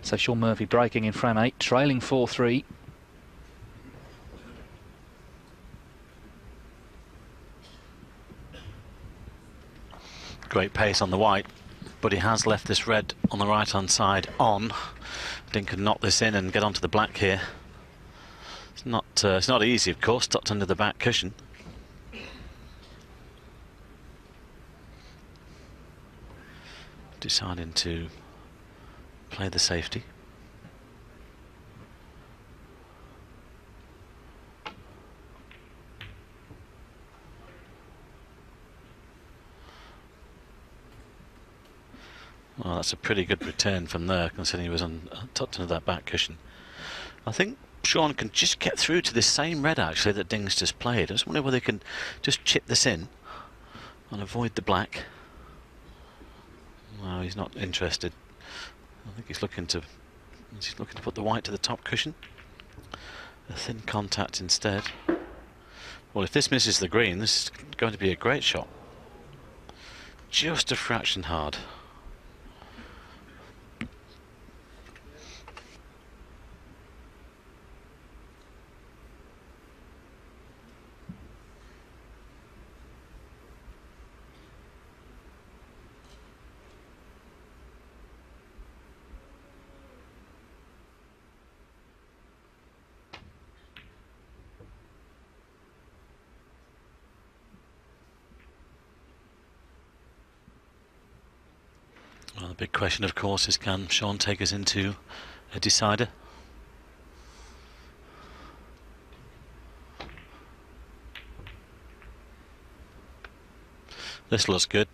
So Shaun Murphy breaking in frame 8, trailing 4-3. Great pace on the white, but he has left this red on the right hand side on. Dink could knock this in and get onto the black here. It's not easy, of course, tucked under the back cushion. Deciding to play the safety. Well, that's a pretty good return from there, considering he was tucked under that back cushion. I think Shaun can just get through to this same red, actually, that Ding's just played. I just wonder whether he can just chip this in and avoid the black. No, he's not interested. I think he's looking to put the white to the top cushion. A thin contact instead. Well, if this misses the green, this is going to be a great shot. Just a fraction hard. Well, the big question, of course, is can Shaun take us into a decider? This looks good.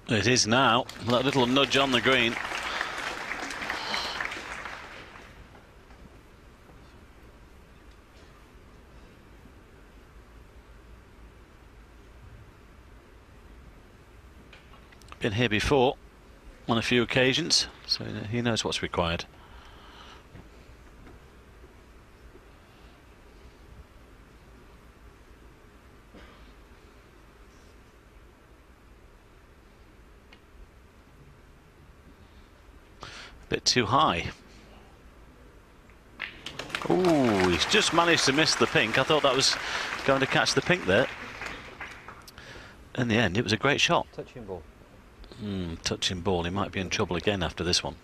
It is now. That little nudge on the green. Been here before on a few occasions, so he knows what's required. A bit too high. Oh, he's just managed to miss the pink. I thought that was going to catch the pink there. In the end, it was a great shot. Touching ball. Touching ball. He might be in trouble again after this one.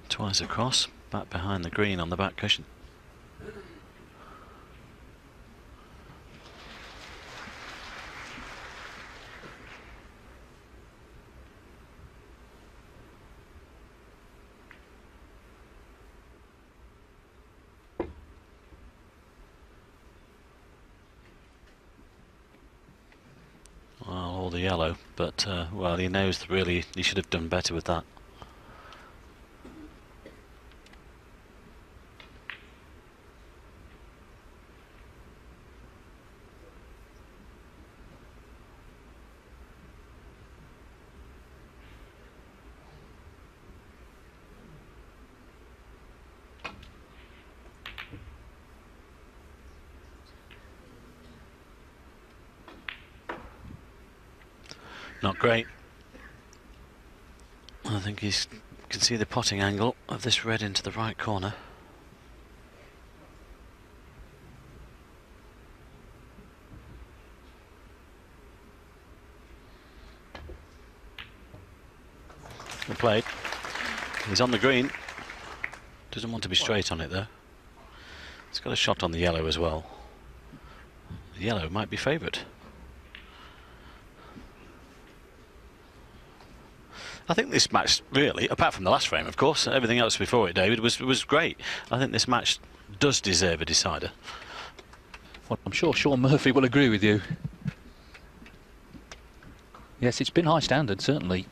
Twice across, back behind the green on the back cushion. All the yellow, but well, he knows really he should have done better with that. Not great. I think you can see the potting angle of this red into the right corner. Well played. He's on the green. Doesn't want to be straight on it though. He's got a shot on the yellow as well. The yellow might be favoured. I think this match really, apart from the last frame of course, everything else before it, David, was great. I think this match does deserve a decider. Well, I'm sure Shaun Murphy will agree with you. Yes, it's been high standard, certainly.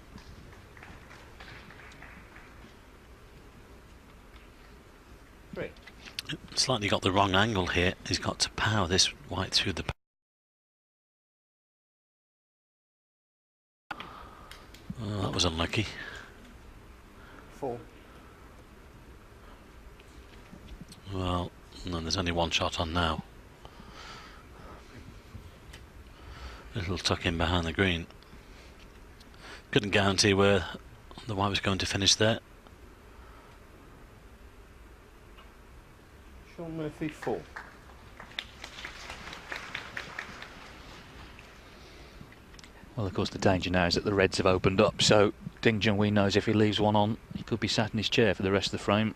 Slightly got the wrong angle here. He's got to power this white through the... Oh, that was unlucky. 4. Well, no, there's only one shot on now. A little tuck in behind the green. Couldn't guarantee where the white was going to finish there. Shaun Murphy 4. Well, of course, the danger now is that the reds have opened up, so Ding Junhui knows if he leaves one on, he could be sat in his chair for the rest of the frame.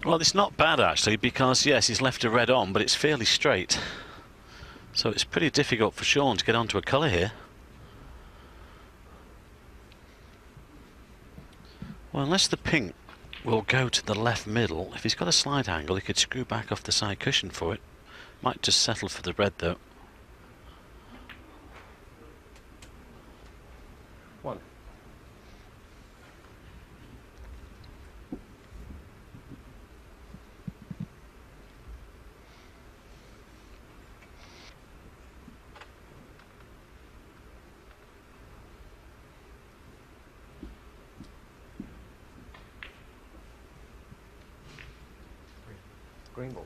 Well, it's not bad actually, because yes, he's left a red on, but it's fairly straight. So it's pretty difficult for Shaun to get onto a colour here. Well, unless the pink will go to the left middle, if he's got a slight angle, he could screw back off the side cushion for it. Might just settle for the red though. 1. Green ball.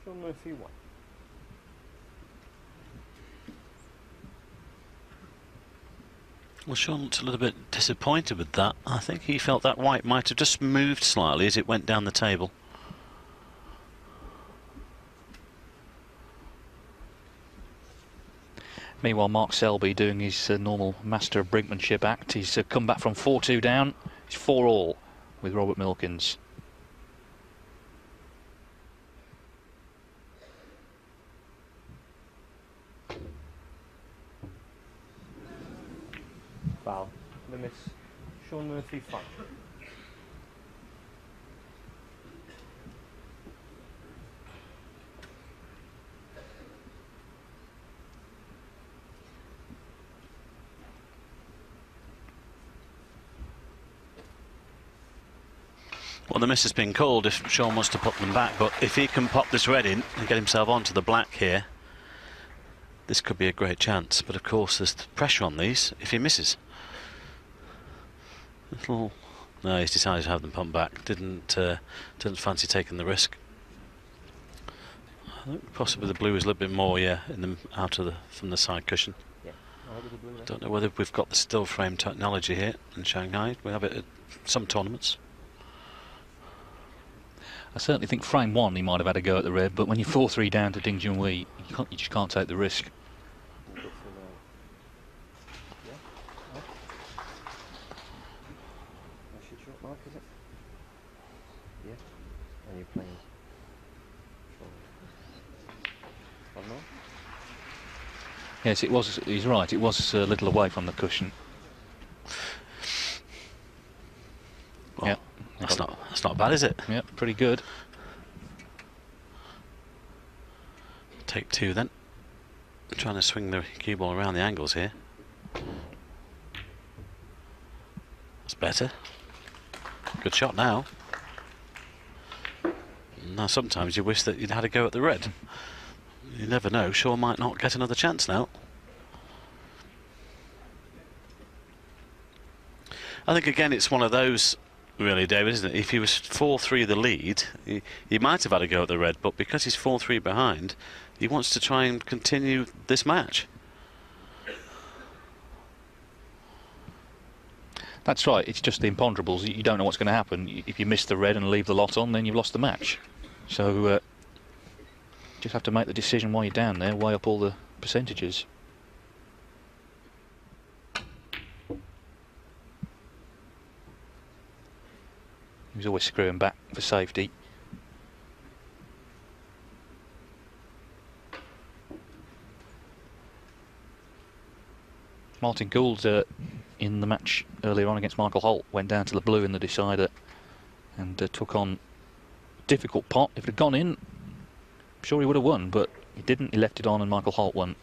Shaun Murphy 1. Well, Shaun looked a little bit disappointed with that. I think he felt that white might have just moved slightly as it went down the table. Meanwhile, Mark Selby doing his normal master of brinkmanship act. He's come back from 4-2 down. He's 4-all with Robert Milkins. Foul. The miss. Shaun Murphy 5. Well, the miss has been called if Shaun wants to put them back, but if he can pop this red in and get himself onto the black here, this could be a great chance. But of course there's pressure on these if he misses. No, he's decided to have them pumped back. Didn't fancy taking the risk. I think possibly the blue is a little bit more, yeah, in the from the side cushion. Yeah. Don't know whether we've got the still frame technology here in Shanghai. We have it at some tournaments. I certainly think frame 1 he might have had a go at the red, but when you're 4-3 down to Ding Junhui, you just can't take the risk. That's your short mark, is it? Yeah. And you're playing. One more. Yes, it was. He's right. It was a little away from the cushion. Well, Yeah, that's not bad, is it? Yeah, pretty good. Take 2 then. Trying to swing the cue ball around the angles here. That's better. Good shot now. Now sometimes you wish that you'd had a go at the red. You never know. Shaun might not get another chance now. I think again it's one of those, really, David, isn't it? If he was 4-3 the lead, he might have had a go at the red, but because he's 4-3 behind, he wants to try and continue this match. That's right. It's just the imponderables. You don't know what's going to happen. If you miss the red and leave the lot on, then you've lost the match. So just have to make the decision while you're down there, weigh up all the percentages. He was always screwing back for safety. Martin Gould in the match earlier on against Michael Holt went down to the blue in the decider and took on a difficult pot. If it had gone in, I'm sure he would have won, but he didn't. He left it on and Michael Holt won.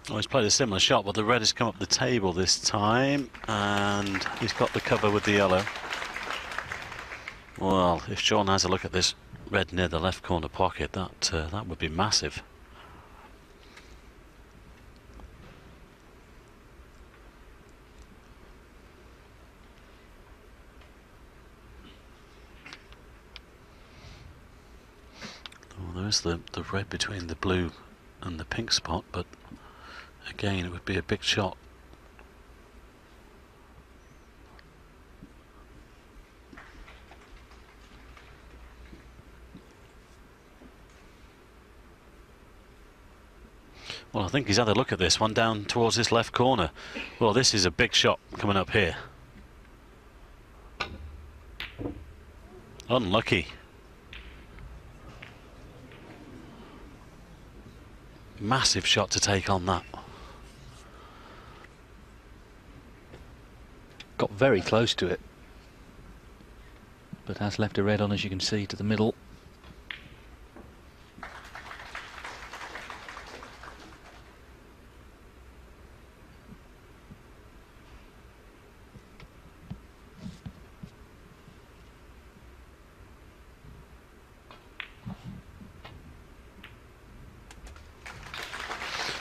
Well, he's played a similar shot, but the red has come up the table this time, and he's got the cover with the yellow. Well, if Shaun has a look at this red near the left corner pocket, that would be massive. Well, there's the red between the blue and the pink spot, but again, it would be a big shot. Well, I think he's had a look at this one down towards this left corner. Well, this is a big shot coming up here. Unlucky. Massive shot to take on that. Got very close to it, but has left a red on, as you can see, to the middle.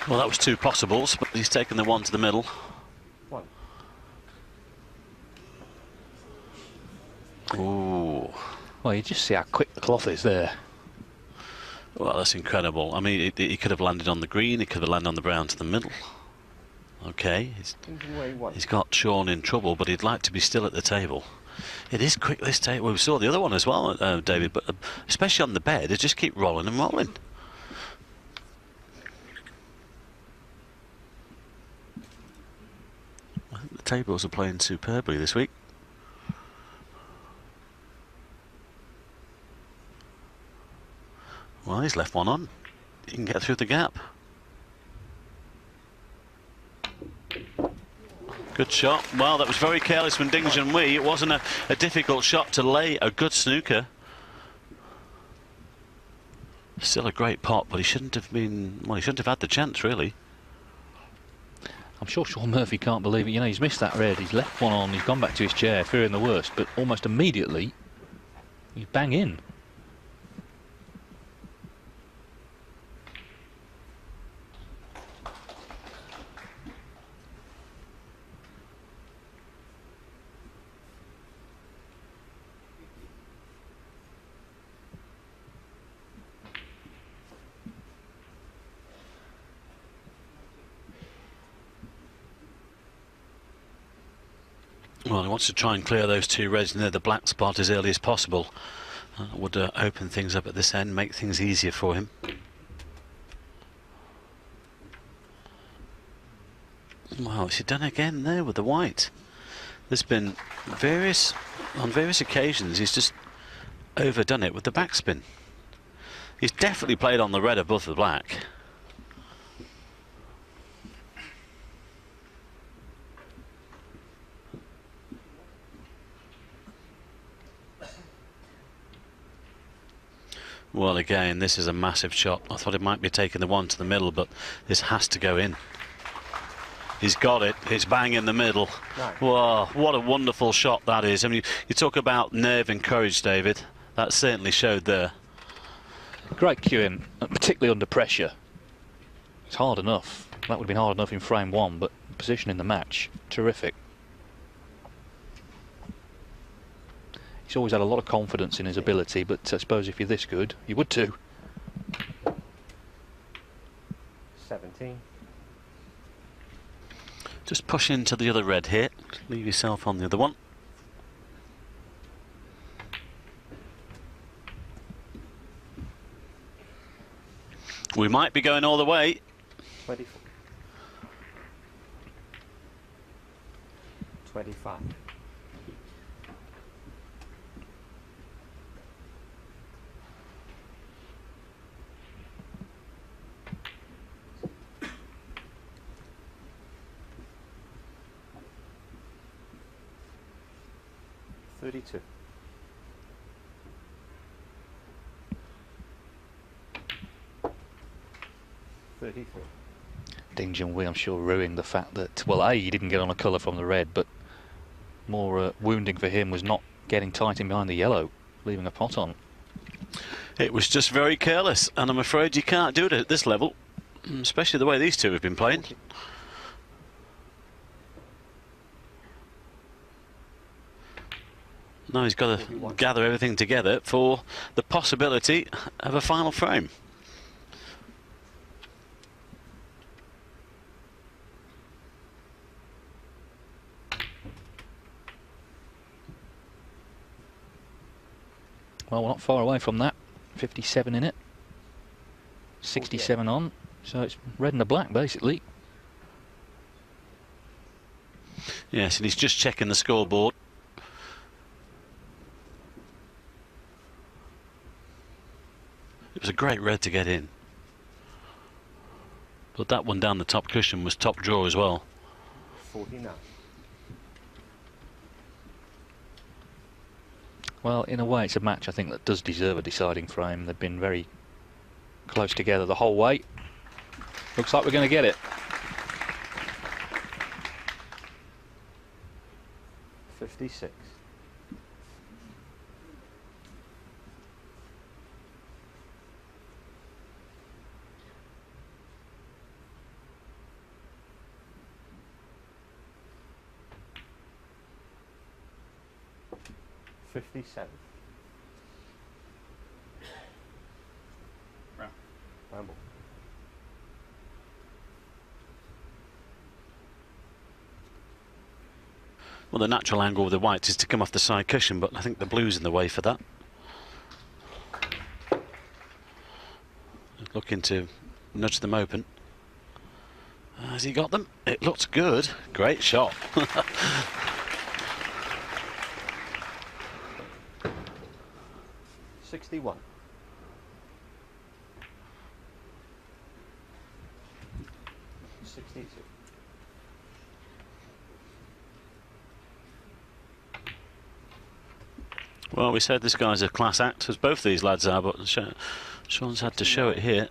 Well, that was two possibles, but he's taken the one to the middle. One. Ooh. Well, you just see how quick the cloth is there. Well, that's incredible. I mean, he could have landed on the green, he could have landed on the brown to the middle. Okay, he's got Shaun in trouble, but he'd like to be still at the table. It is quick, this table. Well, we saw the other one as well, David, but especially on the bed, it just keep rolling and rolling. I think the tables are playing superbly this week. Well, he's left one on. He can get through the gap. Good shot. Well, that was very careless from Junhui. It wasn't a difficult shot to lay a good snooker. Still a great pot, but he shouldn't have been. Well, he shouldn't have had the chance, really. I'm sure Shaun Murphy can't believe it. You know, he's missed that red. He's left one on. He's gone back to his chair, fearing the worst. But almost immediately, he's bang in. Well, he wants to try and clear those two reds near the black spot as early as possible. Would open things up at this end, make things easier for him. Wow, has he done again there with the white? There's been on various occasions, he's just overdone it with the backspin. He's definitely played on the red above the black. Well, again, this is a massive shot. I thought it might be taking the one to the middle, but this has to go in. He's got it. It's bang in the middle. Nice. Whoa, what a wonderful shot that is. I mean, you talk about nerve and courage, David. That certainly showed there. Great cueing, particularly under pressure. It's hard enough. That would have been hard enough in frame one, but position in the match, terrific. He's always had a lot of confidence in his ability, but I suppose if you're this good, you would too. 17. Just push into the other red here. Leave yourself on the other one. We might be going all the way. 24. 25. $32. $33. Ding Junhui, I'm sure, ruining the fact that, well, A, he didn't get on a colour from the red, but more wounding for him was not getting tight in behind the yellow, leaving a pot on. It was just very careless, and I'm afraid you can't do it at this level, especially the way these two have been playing. Now he's got to gather everything together for the possibility of a final frame. Well, we're not far away from that. 57 in it. 67 on. So it's red and the black, basically. Yes, and he's just checking the scoreboard. It was a great red to get in. But that one down the top cushion was top draw as well. 49. Well, in a way, it's a match, I think, that does deserve a deciding frame. They've been very close together the whole way. Looks like we're going to get it. 56. $57. Ramble. Well, the natural angle with the white is to come off the side cushion, but I think the blue's in the way for that. Looking to nudge them open. Has he got them? It looks good. Great shot. 61. $62. Well, we said this guy's a class act, as both these lads are, but Shaun's had to show it here.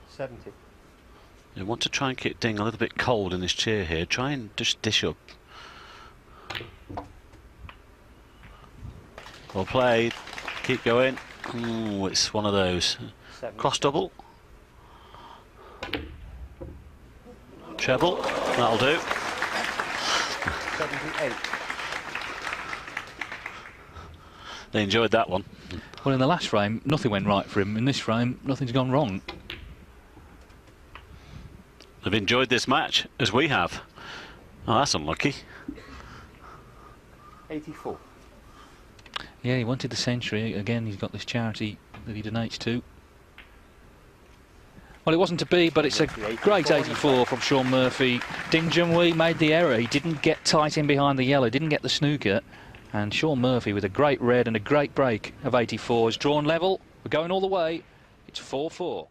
70. You want to try and keep Ding a little bit cold in his chair here. Try and just dish up. Well played. Keep going. Oh, it's one of those. 70. Cross double. Treble. That'll do. 78. They enjoyed that one. Well, in the last frame, nothing went right for him. In this frame, nothing's gone wrong. They've enjoyed this match, as we have. Oh, that's unlucky. 84. Yeah, he wanted the century. Again, he's got this charity that he donates to. Well, it wasn't to be, but it's a great 84 from Shaun Murphy. Ding Junhui made the error. He didn't get tight in behind the yellow, didn't get the snooker. And Shaun Murphy, with a great red and a great break of 84, is drawn level. We're going all the way. It's 4-4.